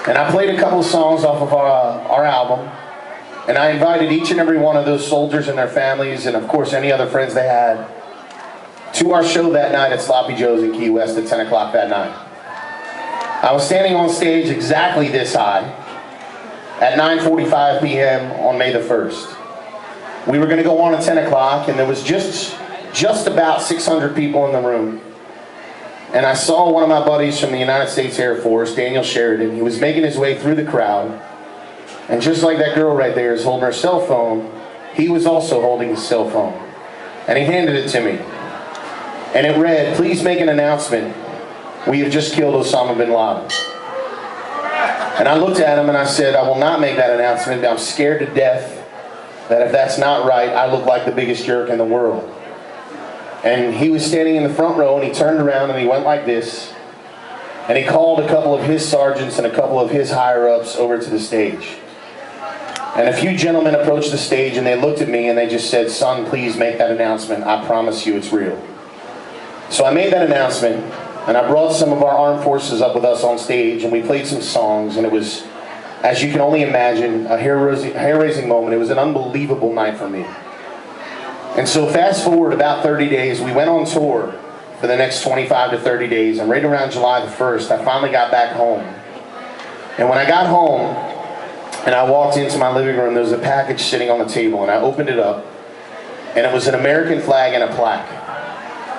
And I played a couple of songs off of our album, and I invited each and every one of those soldiers and their families, and of course any other friends they had, to our show that night at Sloppy Joe's in Key West at 10 o'clock that night. I was standing on stage exactly this high at 9:45 p.m. on May the 1st. We were going to go on at 10 o'clock, and there was just about 600 people in the room. And I saw one of my buddies from the United States Air Force, Daniel Sheridan. He was making his way through the crowd. And just like that girl right there is holding her cell phone, he was also holding his cell phone. And he handed it to me. And it read, "Please make an announcement. We have just killed Osama bin Laden." And I looked at him and I said, "I will not make that announcement. I'm scared to death that if that's not right, I look like the biggest jerk in the world." And he was standing in the front row, and he turned around and he went like this, and he called a couple of his sergeants and a couple of his higher-ups over to the stage. And a few gentlemen approached the stage, and they looked at me and they just said, "Son, please make that announcement. I promise you it's real." So I made that announcement, and I brought some of our armed forces up with us on stage, and we played some songs, and it was, as you can only imagine, a hair-raising moment. It was an unbelievable night for me. And so fast forward about 30 days, we went on tour for the next 25 to 30 days, and right around July the 1st, I finally got back home. And when I got home, and I walked into my living room, there was a package sitting on the table, and I opened it up, and it was an American flag and a plaque.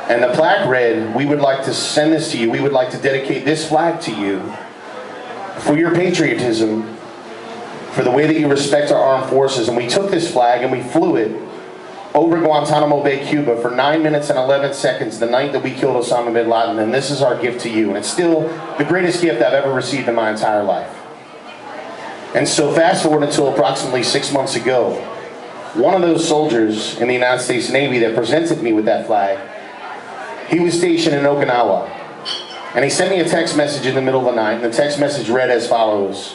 And the plaque read, "We would like to send this to you. We would like to dedicate this flag to you for your patriotism, for the way that you respect our armed forces." And we took this flag and we flew it over Guantanamo Bay, Cuba for 9 minutes and 11 seconds the night that we killed Osama bin Laden, and this is our gift to you. And it's still the greatest gift I've ever received in my entire life. And so fast forward until approximately 6 months ago, one of those soldiers in the United States Navy that presented me with that flag, he was stationed in Okinawa. And he sent me a text message in the middle of the night, and the text message read as follows: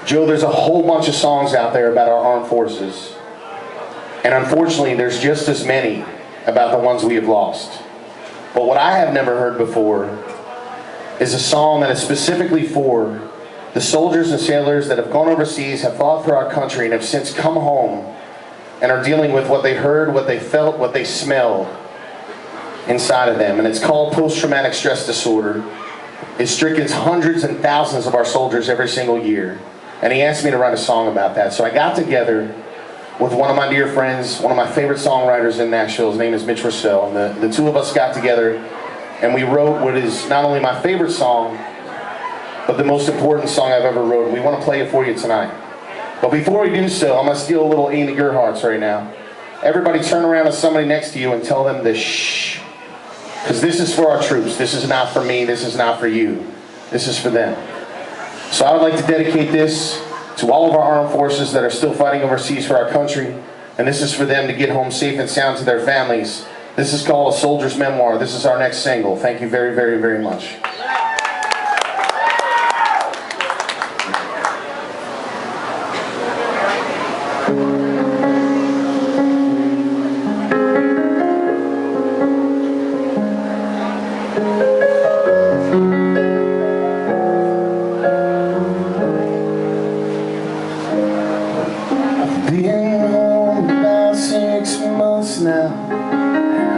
"Joe, there's a whole bunch of songs out there about our armed forces. And unfortunately, there's just as many about the ones we have lost. But what I have never heard before is a song that is specifically for the soldiers and sailors that have gone overseas, have fought for our country, and have since come home and are dealing with what they heard, what they felt, what they smelled inside of them." And it's called post-traumatic stress disorder. It strickens hundreds and thousands of our soldiers every single year. And he asked me to write a song about that. So I got together with one of my dear friends, one of my favorite songwriters in Nashville. His name is Mitch Russell. And the two of us got together and we wrote what is not only my favorite song, but the most important song I've ever wrote. We want to play it for you tonight. But before we do so, I'm going to steal a little Amy Gerhardt's right now. Everybody turn around to somebody next to you and tell them this shh. Because this is for our troops. This is not for me. This is not for you. This is for them. So I would like to dedicate this to all of our armed forces that are still fighting overseas for our country. And this is for them to get home safe and sound to their families. This is called A Soldier's Memoir. This is our next single. Thank you very, very, very much.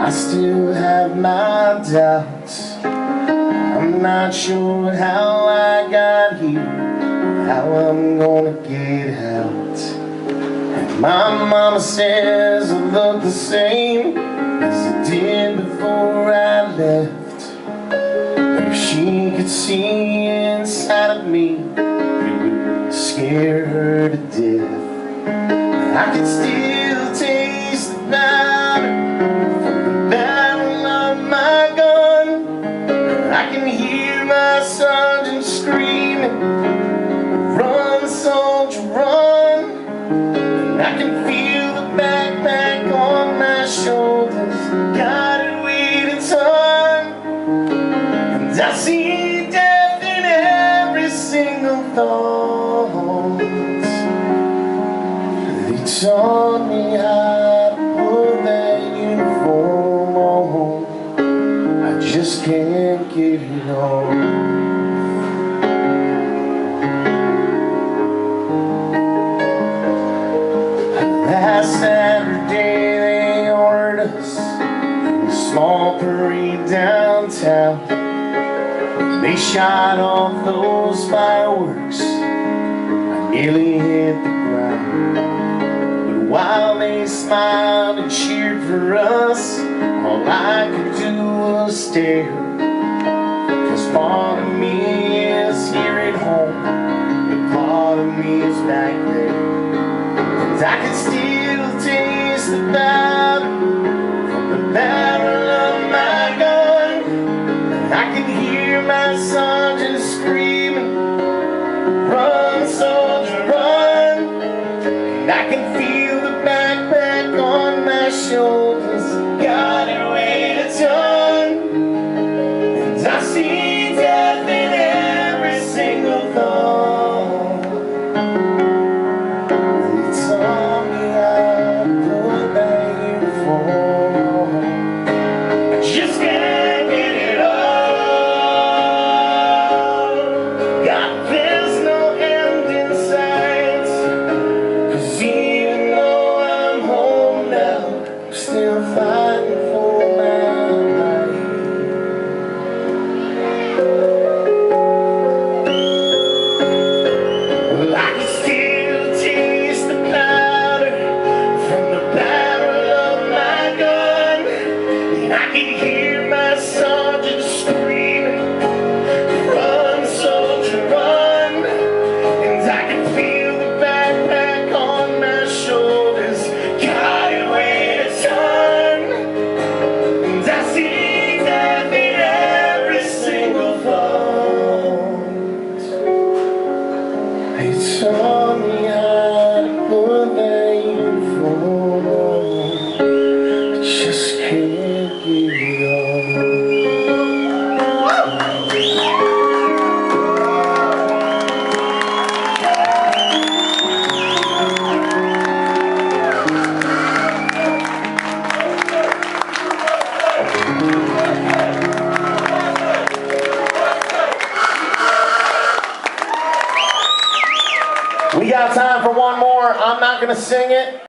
I still have my doubts. I'm not sure how I got here, how I'm gonna get out. And my mama says I look the same as I did before I left. If she could see inside of me, it would scare her to death. I can still taste the powder from the barrel of my gun. I can hear my sergeant screaming, "Run, soldier, run!" And I can feel the backpack on my shoulders, got it weighed a ton. And I see death in every single thought. They taught me how to put that uniform on. I just can't get it on. small parade downtown. They shot off those fireworks. I nearly hit the ground. But while they smiled and cheered for us, all I could do was stare. 'Cause part of me is here at home, but part of me is back there. And I can still taste the powder from the barrel of my gun. And I can hear my sergeant screaming, "Run, soldier, run!" And I can feel the backpack on my shoulders, got it weighed a ton. And I see death in every single thought. And it's on me I put that uniform. I just can't get it all. God, there's no end in sight. 'Cause even though I'm home now, I'm still fighting for my life. Well, I can still taste the powder from the barrel of my gun. And I can hear my sergeant screaming, "Run, soldier, run!" And I can feel the backpack on my shoulders, got it weighed a ton. And I see death in every single thought. It's on me how to put that uniform on. I just can't get it all. We got time for one more. I'm not gonna sing it.